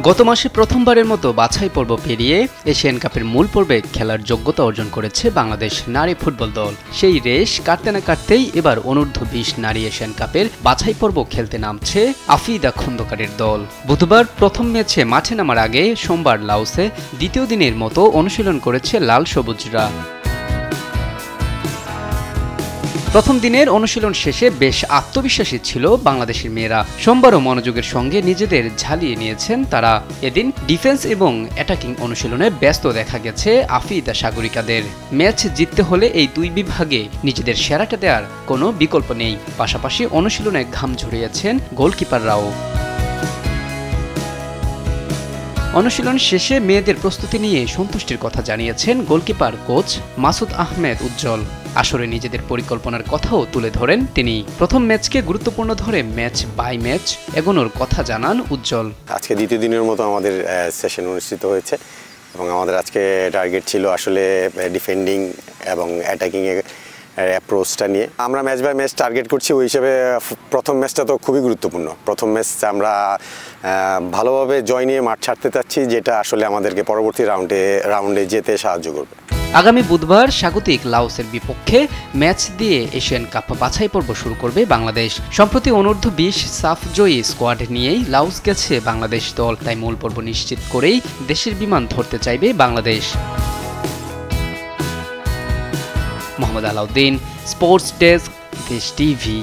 গত মাসে প্রথমবারের মতো বাছাই পর্ব পেরিয়ে এশিয়ান কাপের মূল পর্বে খেলার যোগ্যতা অর্জন করেছে বাংলাদেশ নারী ফুটবল দল। সেই রেশ কাটতে না কাটতেই এবার অনূর্ধ্ব-20 নারী এশিয়ান কাপের বাছাই পর্ব খেলতে নামছে আফিদা খন্দকারের দল। বুধবার প্রথম ম্যাচে মাঠে নামার আগে সোমবার লাওসে দ্বিতীয় দিনের মতো অনুশীলন করেছে লাল সবুজরা। প্রথম দিনের অনুশীলন শেষে বেশ আত্মবিশ্বাসী ছিল বাংলাদেশের মেয়েরা। সোমবারও মনোযোগের সঙ্গে নিজেদের ঝালিয়ে নিয়েছেন তারা। এদিন ডিফেন্স এবং অ্যাটাকিং অনুশীলনে ব্যস্ত দেখা গেছে আফিদা সাগরিকাদের। ম্যাচ জিততে হলে এই দুই বিভাগে নিজেদের সেরাটা দেওয়ার কোনো বিকল্প নেই। পাশাপাশি অনুশীলনে ঘাম ঝরিয়েছেন গোলকিপাররাও। অনুশীলন শেষে মেয়েদের প্রস্তুতি নিয়ে সন্তুষ্টির কথা জানিয়েছেন গোলকিপার কোচ মাসুদ আহমেদ উজ্জ্বল। আসরে নিজেদের পরিকল্পনার কথাও তুলে ধরেন তিনি। প্রথম ম্যাচকে গুরুত্বপূর্ণ ধরে ম্যাচ বাই ম্যাচ এগোনোর কথা জানান উজ্জ্বল। আজকে দ্বিতীয় দিনের মতো আমাদের সেশন অনুষ্ঠিত হয়েছে এবং আমাদের আজকে টার্গেট ছিল আসলে ডিফেন্ডিং এবং অ্যাটাকিং অ্যাপ্রোচটা নিয়ে আমরা ম্যাচ বাই ম্যাচ টার্গেট করছি। ওই হিসেবে প্রথম ম্যাচটা তো খুবই গুরুত্বপূর্ণ। প্রথম ম্যাচ আমরা ভালোভাবে জয় নিয়ে মাঠ ছাড়তে চাচ্ছি, যেটা আসলে আমাদেরকে পরবর্তী রাউন্ডে যেতে সাহায্য করবে। আগামী বুধবার স্বাগতিক লাওসের বিপক্ষে ম্যাচ দিয়ে এশিয়ান কাপ বাছাই পর্ব শুরু করবে বাংলাদেশ। সম্প্রতি অনূর্ধ্ব-20 সাফ জয়ী স্কোয়াড নিয়েই লাওস গেছে বাংলাদেশ দল, তাই মূল পর্ব নিশ্চিত করেই দেশের বিমান ধরতে চাইবে বাংলাদেশ। মোহাম্মদ আলাউদ্দিন, স্পোর্টস ডেস্ক, দেশ টিভি।